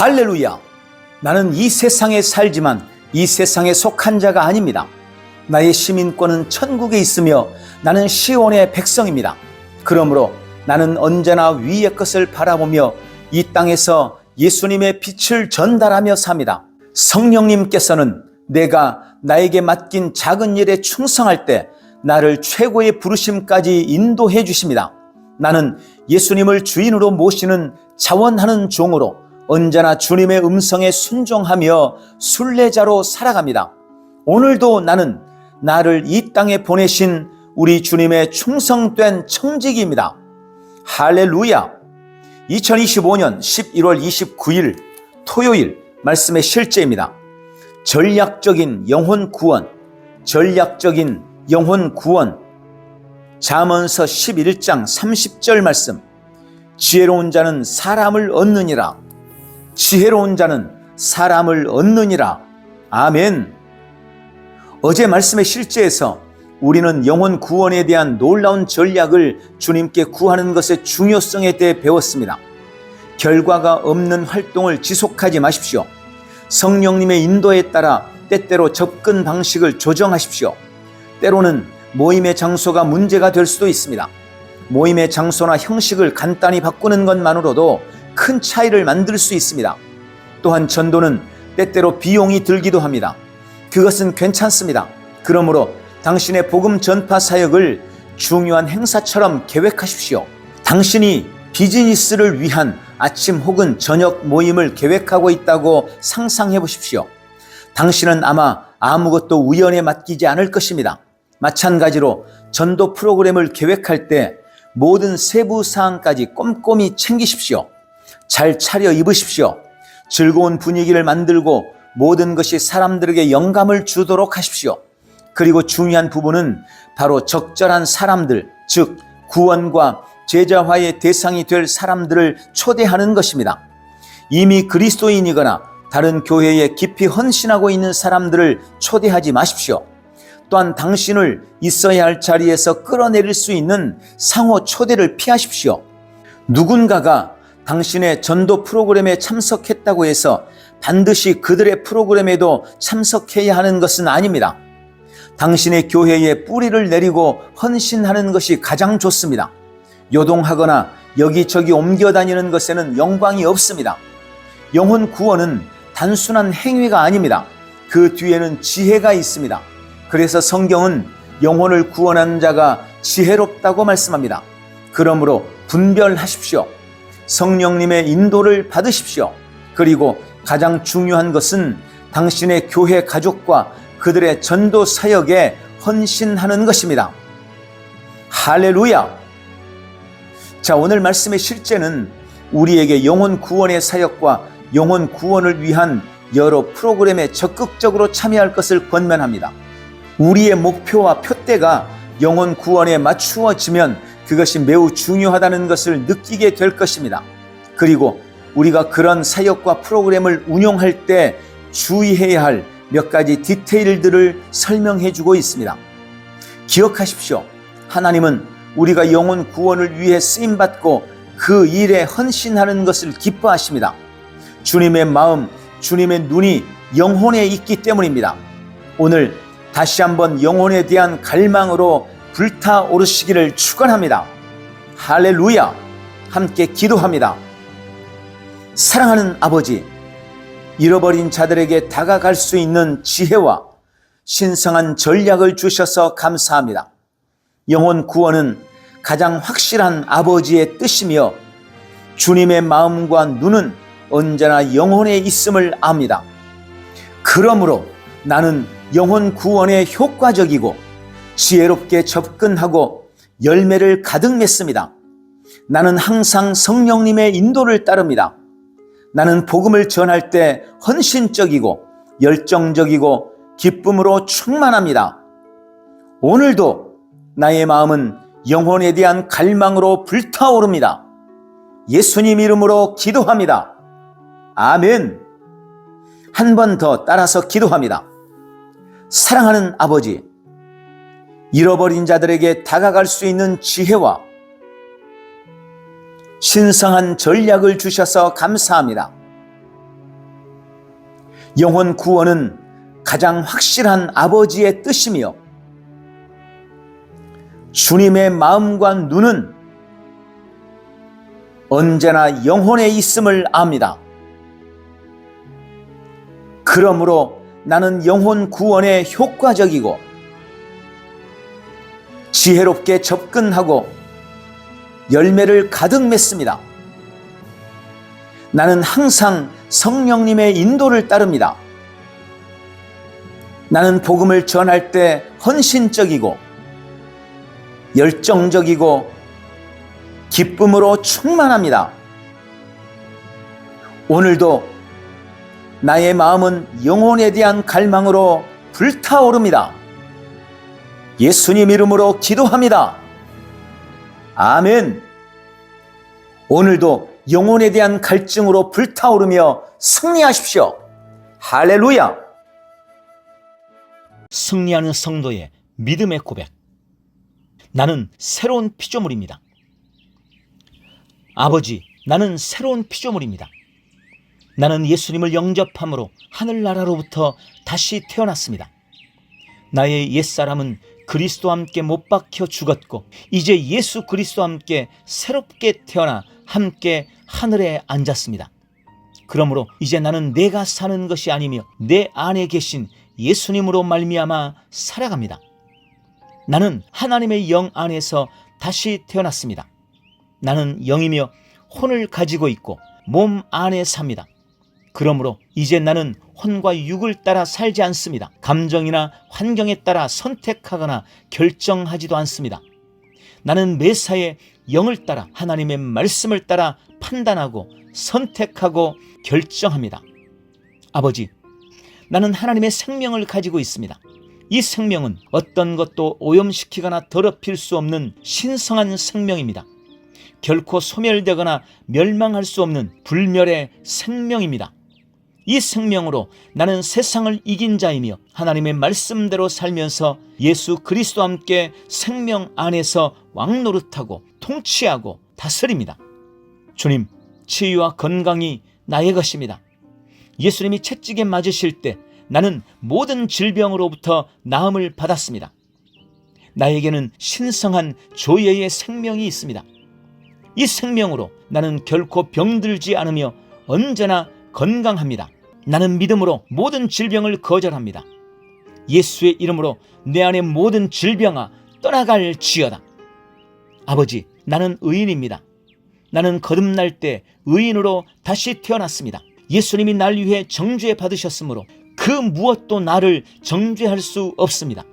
할렐루야! 나는 이 세상에 살지만 이 세상에 속한 자가 아닙니다. 나의 시민권은 천국에 있으며 나는 시온의 백성입니다. 그러므로 나는 언제나 위의 것을 바라보며 이 땅에서 예수님의 빛을 전달하며 삽니다. 성령님께서는 내가 나에게 맡긴 작은 일에 충성할 때 나를 최고의 부르심까지 인도해 주십니다. 나는 예수님을 주인으로 모시는 자원하는 종으로 언제나 주님의 음성에 순종하며 순례자로 살아갑니다. 오늘도 나는 나를 이 땅에 보내신 우리 주님의 충성된 청지기입니다. 할렐루야! 2025년 11월 29일 토요일 말씀의 실제입니다. 전략적인 영혼 구원, 전략적인 영혼 구원. 잠언서 11장 30절 말씀. 지혜로운 자는 사람을 얻느니라. 지혜로운 자는 사람을 얻느니라. 아멘. 어제 말씀의 실제에서 우리는 영혼 구원에 대한 놀라운 전략을 주님께 구하는 것의 중요성에 대해 배웠습니다. 결과가 없는 활동을 지속하지 마십시오. 성령님의 인도에 따라 때때로 접근 방식을 조정하십시오. 때로는 모임의 장소가 문제가 될 수도 있습니다. 모임의 장소나 형식을 간단히 바꾸는 것만으로도 큰 차이를 만들 수 있습니다. 또한 전도는 때때로 비용이 들기도 합니다. 그것은 괜찮습니다. 그러므로 당신의 복음 전파 사역을 중요한 행사처럼 계획하십시오. 당신이 비즈니스를 위한 아침 혹은 저녁 모임을 계획하고 있다고 상상해 보십시오. 당신은 아마 아무것도 우연에 맡기지 않을 것입니다. 마찬가지로 전도 프로그램을 계획할 때 모든 세부 사항까지 꼼꼼히 챙기십시오. 잘 차려 입으십시오. 즐거운 분위기를 만들고 모든 것이 사람들에게 영감을 주도록 하십시오. 그리고 중요한 부분은 바로 적절한 사람들, 즉 구원과 제자화의 대상이 될 사람들을 초대하는 것입니다. 이미 그리스도인이거나 다른 교회에 깊이 헌신하고 있는 사람들을 초대하지 마십시오. 또한 당신을 있어야 할 자리에서 끌어내릴 수 있는 상호 초대를 피하십시오. 누군가가 당신의 전도 프로그램에 참석했다고 해서 반드시 그들의 프로그램에도 참석해야 하는 것은 아닙니다. 당신의 교회에 뿌리를 내리고 헌신하는 것이 가장 좋습니다. 요동하거나 여기저기 옮겨 다니는 것에는 영광이 없습니다. 영혼 구원은 단순한 행위가 아닙니다. 그 뒤에는 지혜가 있습니다. 그래서 성경은 영혼을 구원한 자가 지혜롭다고 말씀합니다. 그러므로 분별하십시오. 성령님의 인도를 받으십시오. 그리고 가장 중요한 것은 당신의 교회 가족과 그들의 전도 사역에 헌신하는 것입니다. 할렐루야! 자, 오늘 말씀의 실제는 우리에게 영혼 구원의 사역과 영혼 구원을 위한 여러 프로그램에 적극적으로 참여할 것을 권면합니다. 우리의 목표와 표대가 영혼 구원에 맞추어지면 그것이 매우 중요하다는 것을 느끼게 될 것입니다. 그리고 우리가 그런 사역과 프로그램을 운영할 때 주의해야 할 몇 가지 디테일들을 설명해 주고 있습니다. 기억하십시오. 하나님은 우리가 영혼 구원을 위해 쓰임받고 그 일에 헌신하는 것을 기뻐하십니다. 주님의 마음, 주님의 눈이 영혼에 있기 때문입니다. 오늘 다시 한번 영혼에 대한 갈망으로 불타오르시기를 축원합니다. 할렐루야! 함께 기도합니다. 사랑하는 아버지, 잃어버린 자들에게 다가갈 수 있는 지혜와 신성한 전략을 주셔서 감사합니다. 영혼 구원은 가장 확실한 아버지의 뜻이며 주님의 마음과 눈은 언제나 영혼에 있음을 압니다. 그러므로 나는 영혼 구원에 효과적이고 지혜롭게 접근하고 열매를 가득 맺습니다. 나는 항상 성령님의 인도를 따릅니다. 나는 복음을 전할 때 헌신적이고 열정적이고 기쁨으로 충만합니다. 오늘도 나의 마음은 영혼에 대한 갈망으로 불타오릅니다. 예수님 이름으로 기도합니다. 아멘. 한 번 더 따라서 기도합니다. 사랑하는 아버지, 잃어버린 자들에게 다가갈 수 있는 지혜와 신성한 전략을 주셔서 감사합니다. 영혼 구원은 가장 확실한 아버지의 뜻이며 주님의 마음과 눈은 언제나 영혼에 있음을 압니다. 그러므로 나는 영혼 구원에 효과적이고 지혜롭게 접근하고 열매를 가득 맺습니다. 나는 항상 성령님의 인도를 따릅니다. 나는 복음을 전할 때 헌신적이고 열정적이고 기쁨으로 충만합니다. 오늘도 나의 마음은 영혼에 대한 갈망으로 불타오릅니다. 예수님 이름으로 기도합니다. 아멘. 오늘도 영혼에 대한 갈증으로 불타오르며 승리하십시오. 할렐루야. 승리하는 성도의 믿음의 고백. 나는 새로운 피조물입니다. 아버지, 나는 새로운 피조물입니다. 나는 예수님을 영접함으로 하늘나라로부터 다시 태어났습니다. 나의 옛사람은 그리스도와 함께 못 박혀 죽었고 이제 예수 그리스도와 함께 새롭게 태어나 함께 하늘에 앉았습니다. 그러므로 이제 나는 내가 사는 것이 아니며 내 안에 계신 예수님으로 말미암아 살아갑니다. 나는 하나님의 영 안에서 다시 태어났습니다. 나는 영이며 혼을 가지고 있고 몸 안에 삽니다. 그러므로 이제 나는 혼과 육을 따라 살지 않습니다. 감정이나 환경에 따라 선택하거나 결정하지도 않습니다. 나는 매사에 영을 따라 하나님의 말씀을 따라 판단하고 선택하고 결정합니다. 아버지, 나는 하나님의 생명을 가지고 있습니다. 이 생명은 어떤 것도 오염시키거나 더럽힐 수 없는 신성한 생명입니다. 결코 소멸되거나 멸망할 수 없는 불멸의 생명입니다. 이 생명으로 나는 세상을 이긴 자이며 하나님의 말씀대로 살면서 예수 그리스도와 함께 생명 안에서 왕노릇하고 통치하고 다스립니다. 주님, 치유와 건강이 나의 것입니다. 예수님이 채찍에 맞으실 때 나는 모든 질병으로부터 나음을 받았습니다. 나에게는 신성한 조예의 생명이 있습니다. 이 생명으로 나는 결코 병들지 않으며 언제나 건강합니다. 나는 믿음으로 모든 질병을 거절합니다. 예수의 이름으로 내 안의 모든 질병아 떠나갈지어다. 아버지, 나는 의인입니다. 나는 거듭날 때 의인으로 다시 태어났습니다. 예수님이 날 위해 정죄 받으셨으므로 그 무엇도 나를 정죄할 수 없습니다.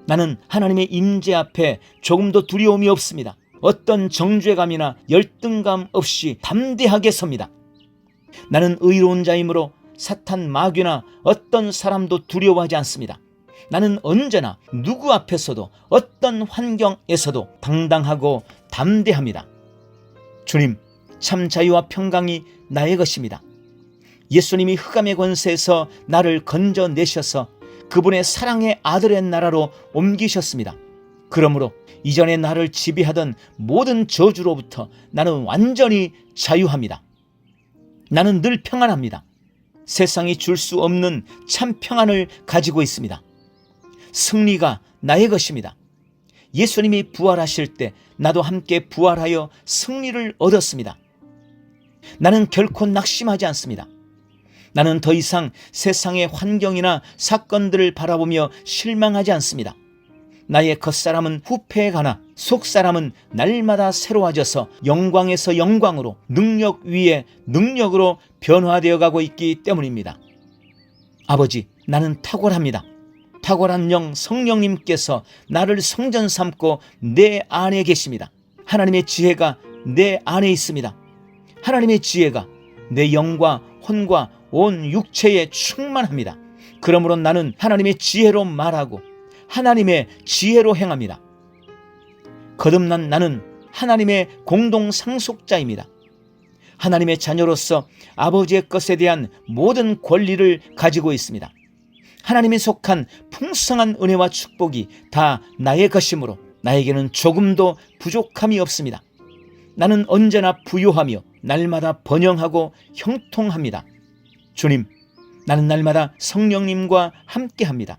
나는 하나님의 임재 앞에 조금도 두려움이 없습니다. 어떤 정죄감이나 열등감 없이 담대하게 섭니다. 나는 의로운 자이므로 사탄 마귀나 어떤 사람도 두려워하지 않습니다. 나는 언제나 누구 앞에서도 어떤 환경에서도 당당하고 담대합니다. 주님, 참 자유와 평강이 나의 것입니다. 예수님이 흑암의 권세에서 나를 건져내셔서 그분의 사랑의 아들의 나라로 옮기셨습니다. 그러므로 이전에 나를 지배하던 모든 저주로부터 나는 완전히 자유합니다. 나는 늘 평안합니다. 세상이 줄 수 없는 참 평안을 가지고 있습니다. 승리가 나의 것입니다. 예수님이 부활하실 때 나도 함께 부활하여 승리를 얻었습니다. 나는 결코 낙심하지 않습니다. 나는 더 이상 세상의 환경이나 사건들을 바라보며 실망하지 않습니다. 나의 겉사람은 후패해 가나 속사람은 날마다 새로워져서 영광에서 영광으로 능력 위에 능력으로 변화되어 가고 있기 때문입니다. 아버지, 나는 탁월합니다. 탁월한 영 성령님께서 나를 성전 삼고 내 안에 계십니다. 하나님의 지혜가 내 안에 있습니다. 하나님의 지혜가 내 영과 혼과 온 육체에 충만합니다. 그러므로 나는 하나님의 지혜로 말하고 하나님의 지혜로 행합니다. 거듭난 나는 하나님의 공동 상속자입니다. 하나님의 자녀로서 아버지의 것에 대한 모든 권리를 가지고 있습니다. 하나님이 속한 풍성한 은혜와 축복이 다 나의 것이므로 나에게는 조금도 부족함이 없습니다. 나는 언제나 부유하며 날마다 번영하고 형통합니다. 주님, 나는 날마다 성령님과 함께합니다.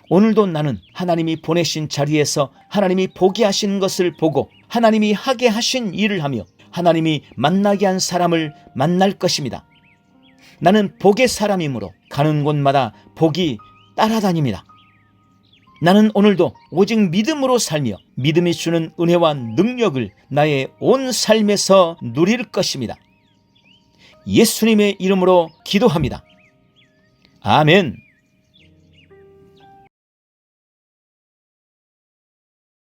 오늘도 나는 하나님이 보내신 자리에서 하나님이 보게 하신 것을 보고 하나님이 하게 하신 일을 하며 하나님이 만나게 한 사람을 만날 것입니다. 나는 복의 사람이므로 가는 곳마다 복이 따라다닙니다. 나는 오늘도 오직 믿음으로 살며 믿음이 주는 은혜와 능력을 나의 온 삶에서 누릴 것입니다. 예수님의 이름으로 기도합니다. 아멘.